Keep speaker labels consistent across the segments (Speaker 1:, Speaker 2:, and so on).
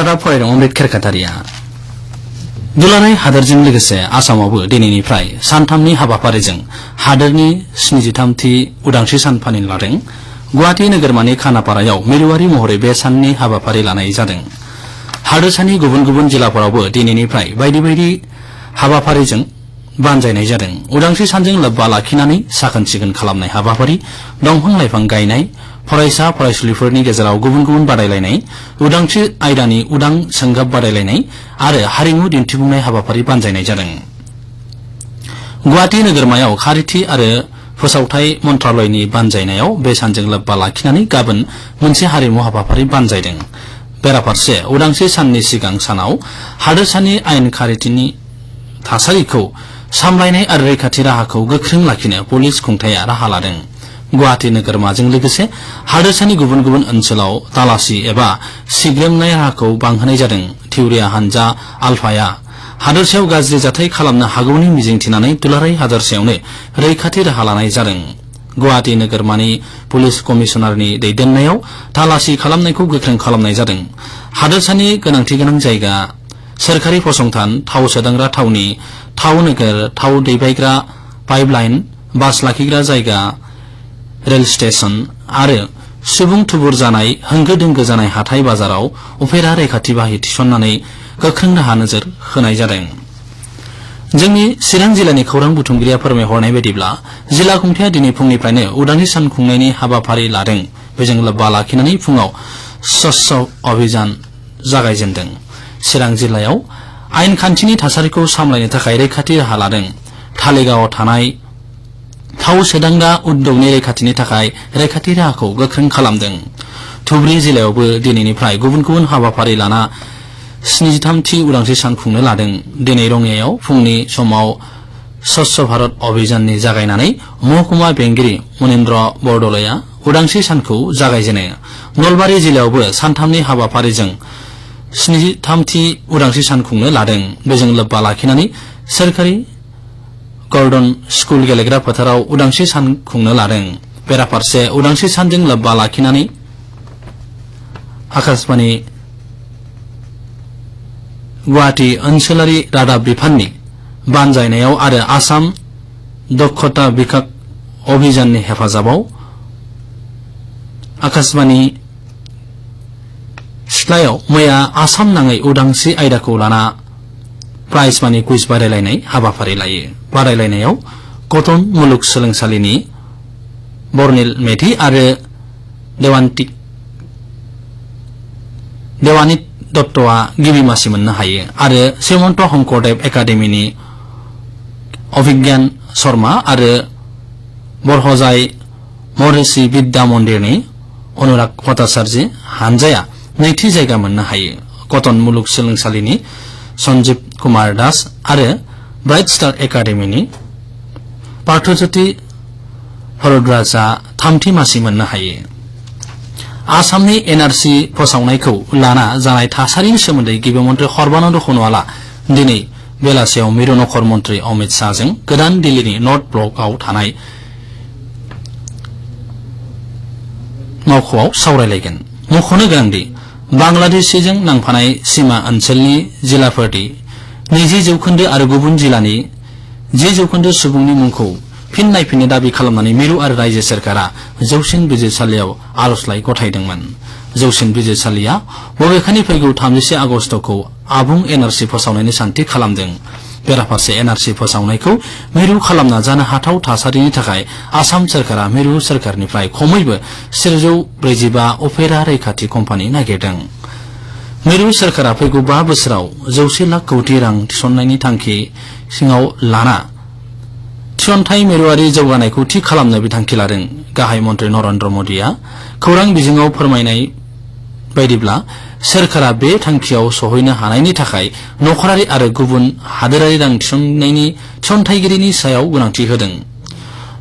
Speaker 1: रादाब फरायदों अमृत खेरखातारिया दुलाराय हादोरजों लोगोसे आसामावबो दिनैनिफ्राय सानथामनि हाबाफारिजों हादोरनि 73थि उदांस्रि सान फालिनो लादों। गुवाहाटी नोगोरमानि खानापारायाव मिरुआरि महरै बे साननि हाबाफारि लानाय जादों। हादोरसानि गुबुन गुबुन जिल्लाफोरावबो दिनैनिफ्राय बायदि बायदि हाबाफारिजों बानजायनाय जादों। उदांस्रि सानजों लोब्बा लाखिनानै साखोन सिखोन खालामनाय हाबाफारि, दंफां लाइफां गायनाय, फरायसा फरायसुलिफोरनि गेजेराव गुबुन गुबुन बादायलायनाय, उदांस्रि आयदानि उदां सोंगाब बादायलायनाय आरो हारिमु दिन्थिफुंनाय हाबाफारि बानजायनाय जादों। गुवाहाटी नोगोरमायाव खारिथि आरो फोसावथाय मन्त्रालयनि बानजायनायाव बे सानजों लोब्बा लाखिनानै गाबोन मोनसे हारिमु हाबाफारि बानजायदों। बेराफारसे उदांस्रि साननि सिगां सानाव हादोरसानि आयेन खारिथिनि थासारिखौ सामलायनाय आरो रैखाथि राहाखौ गोख्रों लाखिनो पुलिस खुंथाया राहा लादों। गुवाहाटी नोगोरमाजों लोगोसे हादोरसानि गुबुन गुबुन ओनसोलाव तालासि एबा सिग्रोमनाय राहाखौ बांहोनाय जादों। थिउरिया हानजा आलफाया हादोरसायाव गाज्रि जाथाय खालामनो हागौनि मिजिंथिनानै दुलाराय हादोरसायावनो रैखाथि राहा लानाय जादों। गुवाहाटी नोगोरमानि पुलिस कमिशनारनि दैदेननायाव तालासि खालामनायखौ गोख्रों खालामनाय जादों। हादोरसानि गोनांथि गोनां जायगा, सोरखारि फसंथान, थाव सोदांग्रा थावनि, थाव नोगोर, थाव दैबायग्रा पाइपलाइन, बास लाखिग्रा जायगा, रेल स्टेशन आरो सुबुं थुबुर जानाय होंगो दोंगो जानाय हाथाय बाजाराव उफेरा रैखाथि बाहि थिसननानै गोख्रों राहा नोजोर होनाय जादों। जोंनि चिरां जिल्लानि खौरां बुथुमगिरिया फोरमायहरनाय बायदिब्ला जिल्ला खुंथाया दिनै फुंनिफ्रायनो उदांस्रि सान खुंनायनि हाबाफारि लादों। बेजों लोब्बा लाखिनानै फुङाव स्वच्छ अभियान जागायजेनदों। चिरां जिल्लायाव आयेन खान्थिनि थासारिखौ सामलायनो थाखाय रैखाथि राहा लादों। धालिगावआव थानाय थाव सोदांग्रा उद्यगनि रैखाथिनि थाखाय रैखाथि राहाखौ गोख्रों खालामदों। धुबुरी जिल्लायावबो दिनैनिफ्राय गुबुन गुबुन हाबाफारि लाना 73थि उदांस्रि सान खुंनो लादों। दिनै रङियायाव फुंनि समाव स्वच्छ भारत अभियाननि जागायनानै महकुमा बेंगिरि मनिन्द्र बरदलैया उदांस्रि सानखौ जागायजेनो। नलबारि जिल्लायावबो सानथामनि हाबाफारिजों 73थि उदांस्रि सान खुंनो लादों। बेजों लोब्बा लाखिनानै सोरखारि गल्डन स्कुल गेलेग्रा फोथाराव उदांस्रि सान खुंनो लादों। बेराफारसे उदांस्रि सानजों लोब्बा लाखिनानै आकाशबाणी गुवाहाटी ओनसोलारि रादाब बिफाननि बानजायनायाव आरो आसाम दक्षता बिकास अभियाननि हेफाजाबाव आकाशबाणी सिथ्लायाव मैया आसाम नाङै उदांस्रि आयदाखौ लाना प्राइज मानि कुइज बादायलायनाय हाबाफारि लायो। बादायलायनायाव कटन मुलुगसोलोंसालिनि बर्निल मेधि आरो देवानित दत्तआ गिबि मासि मोननो हायो आरो श्रीमन्त शंकरदेव एकाडेमिनि अभिज्ञान शर्मा आरो बरहजाय महर्षि विद्या मन्दिरनि अनुराग भट्टाचार्य हानजाया नैथि जायगा मोननो हायो। कटन मुलुगसोलोंसालिनि सञ्जीव कुमार दास आरो ब्राइट स्टार एकाडेमिनि पार्थज्योति भरद्वाजआ थामथि मासि मोननो हायो। आसामनि एनआरसि फोसावनायखौ लाना जानाय थासारिनि सोमोन्दै गिबि मन्त्रि सर्बानन्द सनोवालआ दिनै बेलासियाव मिरु नखर मन्त्रि अमित शाहजों गोदान दिल्लीनि नर्थ ब्लकआव थानाय मावख'आव सावरायलायगोन। मख'नो गोनांदि बांलादेशजों नांफानाय सीमा ओनसोलनि जिल्लाफोरनि 20% आरो गुबुन जिल्लानि 10% सुबुंनि मुंखौ फिन नायफिननो दाबि खालामनानै मिरु आरो रायजो सोरखारा जौसिन बिजिरसालियाव आर'जलाइ गथायदोंमोन। जौसिन बिजिरसालिया बबेखानि फैगौ 31 आगस्तखौ आबुं एनआरसि फोसावनायनि सानथि खालामदों। बेराफारसे एनआरसि फोसावनायखौ मिरु खालामना जानो हाथाव थासारिनि थाखाय आसाम सोरखारा मिरु सोरखारनिफ्राय खमैबो 145 उफेरा रैखाथि कम्पानि नागिरदों। मिरु सोरखारा फैगौ 5 बोसोराव 100 लाख कौटि रां थिसननायनि थांखि सिङाव लाना थिसनथाय मिरुआरि जौगानायखौ थि खालामनो बिथांखि लादों। गाहाय मन्त्रि नरेन्द्र मोदीआ खौरां बिजोङाव फोरमायनाय बायदिब्ला सोरखारा बे थांखियाव सहैनो हानायनि थाखाय नखरारि आरो गुबुन हादोरारि रां थिसनथायगिरिनि सायाव गोनांथि होदों।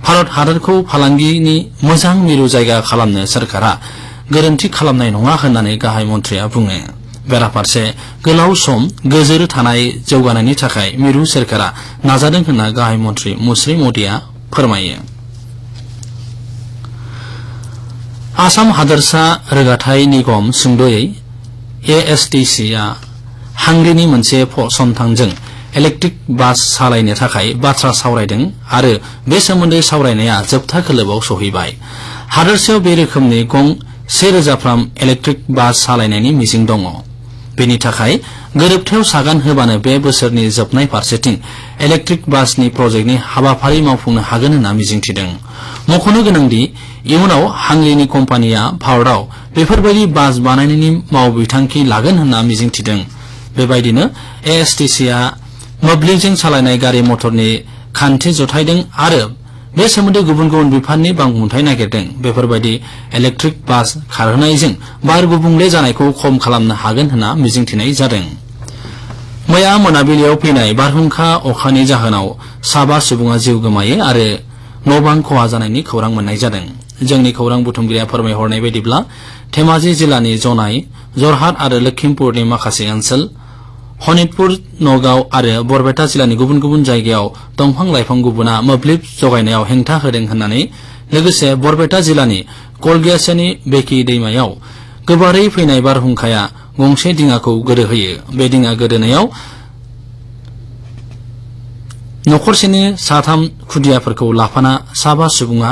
Speaker 1: भारत हादरखौ फालांगिनि मोजां मिरु जायगा खालामनो सोरखारा गोरोन्थि खालामनाय नङा होननानै गाहाय मन्त्रिया बुङो। बेराफारसे गोलाव सम गोजोर थानाय जौगानायनि थाखाय मिरु सोरखारा नाजादों होनना गाहाय मन्त्रि मुश्री मोदीआ फोरमायो। आसाम हादोरसा रोगाथाय निगम सुंद'यै ASTC आ हांगेरीनि मोनसे फसंथानजों इलेक्ट्रिक बास सालायनो थाखाय बाथ्रा सावरायदों आरो बे सोमोन्दै सावरायनाया जोबथा खोलोबाव सौहैबाय। हादोरसायाव बे रोखोमनि गं 1000 इलेक्ट्रिक बास सालायनायनि मिजिं दङ। बेनि थाखाय गोरोबथायाव सागान होबानो बे बोसोरनि जोबनाय फारसेथिं इलेक्ट्रिक बासनि प्रजेक्टनि हाबाफारि मावफुंनो हागोन होनना मिजिंथिदों। मख'नो गोनांदि इयुनाव हांगेरीनि कम्पानिया भारतआव बेफोरबायदि बास बानायनायनि मावबिथांखि लागोन होनना मिजिंथिदों। बेबायदिनो ASTC आ मोब्लिबजों सालायनाय गारि मटरनि खान्थि जथायदों आरो बे सोमोन्दै गुबुन गुबुन बिफाननि बांबुंथाय नागिरदों। बेफोरबायदि इलेक्ट्रिक बास खारहोनायजों बार गुबुंले जानायखौ खम खालामनो हागोन होनना मिजिंथिनाय जादों। मैया मोनाबिलियाव फैनाय बारहुंखा अखानि जाहोनाव 7 सुबुङा जिउ गोमायो आरो न'-बां खहा जानायनि खौरां मोननाय जादों। जोंनि खौरां बुथुमगिरिया फोरमायहरनाय बायदिब्ला धेमाजि जिल्लानि जनाय, जरहाट आरो लखिमपुरनि माखासे ओनसोल, हनितपुर, नगाव आरो बरपेटा जिल्लानि गुबुन गुबुन जायगायाव दंफां-लाइफां गुबुना मोब्लिब जगायनायाव हेंथा होदों होननानै लोगोसे बरपेटा जिल्लानि कलगियासानि बेकि दैमायाव गोबारै फैनाय बारहुंखाया गंसे दिङाखौ गोदोहोयो। बे दिङा गोदोनायाव नखरसेनि 3 खुदियाफोरखौ लाफाना 7 सुबुङा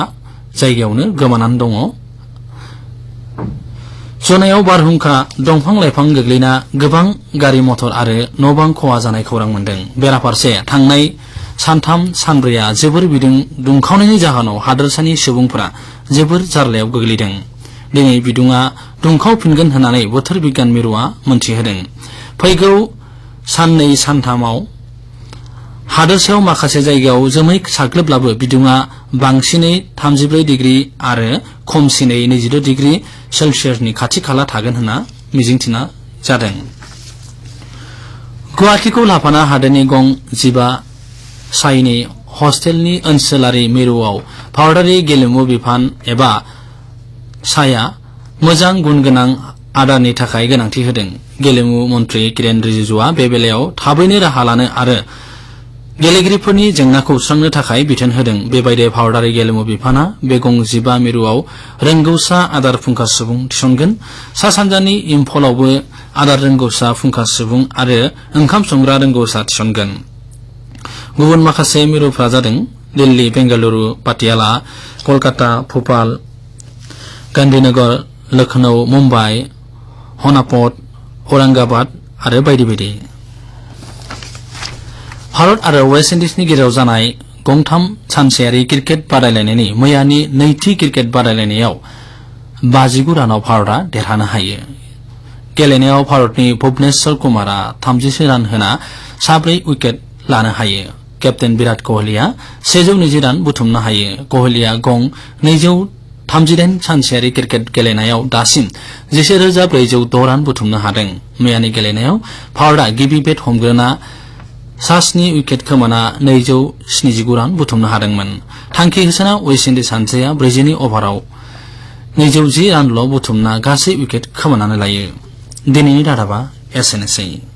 Speaker 1: जायगायावनो गोमानानै दङ। जनायाव बारहुंखा दंफां-लाइफां गोग्लैना गोबां गारि मटर आरो न'-बां खहा जानाय खौरां मोनदों। बेराफारसे थांनाय सानथाम सानब्रैया जोबोर बिदुं दुंखावनायनि जाहोनाव हादोरसानि सुबुंफोरा जोबोर जारलायाव गोग्लैदों। दिनै बिदुङा दुंखावफिनगोन होननानै बोथोर बिगियान मिरुआ मोनथिहोदों। फैगौ साननै सानथामाव हादोरसायाव माखासे जायगायाव जोमै साग्लोबब्लाबो बिदुङा बांसिनै 34 डिग्री आरो खमसिनै 22 डिग्री सेल्सियासनि खाथि खाला थागोन होनना मिजिंथिना जादों। गुवाहाटीखौ लाफाना हादोरनि गं 15 साइनि हस्टेलनि ओनसोलारि मिरुआव भारतारि गेलेमु बिफान एबा साया मोजां गुन गोनां आदारनि थाखाय गोनांथि होदों। गेलेमु मन्त्रि किरेन रिजिजुआ बे बेलायाव थाबैनो राहा लानो आरो गेलेगिरिफोरनि जेंनाखौ सुस्रांनो थाखाय बिथोन होदों। बेबायदि भारतारि गेलेमु बिफाना बे गं 15 मिरुआव रोंगौसा आदार फुंखा सुबुं थिसनगोन। सा सानजानि इम्फलावबो आदार रोंगौसा फुंखा सुबुं आरो ओंखाम संग्रा रोंगौसा थिसनगोन। गुबुन माखासे मिरुफोरा जादों दिल्ली, बेंगालुरु, पाटियाला, कलकाता, भोपाल, गांधीनगर, लखनौ, मुम्बाइ, हनापत, औरंगाबाद आरो बायदि बायदि। भारत आरो वेस्ट इंडिजनि गेजेराव जानाय गंथाम सानसेयारि क्रिकेट बादायलायनायनि मैयानि नैथि क्रिकेट बादायलायनायाव 59 रानाव भारतआ देरहानो हायो। गेलेनायाव भारतनि भुवनेश्वर कुमारआ 36 रान होना 4 उइकेट लानो हायो। केप्टेन विराट कोहलीआ 120 रान बुथुमनो हायो। कोहलीआ गं 238 सानसेयारि क्रिकेट गेलेनायाव दासिम 10,406 रान बुथुमनो हादों। मैयानि गेलेनायाव भारतआ गिबि बेट हमग्रोना 7 उइकेट खोमाना 279 रान बुथुमनो हादोंमोन। थांखि होसोना वेस्ट इंडिज हानजाया 40 अभाराव 210 रानल' बुथुमना गासै उइकेट खोमानानै लायो। दिनैनि रादाबा एसेनोसै।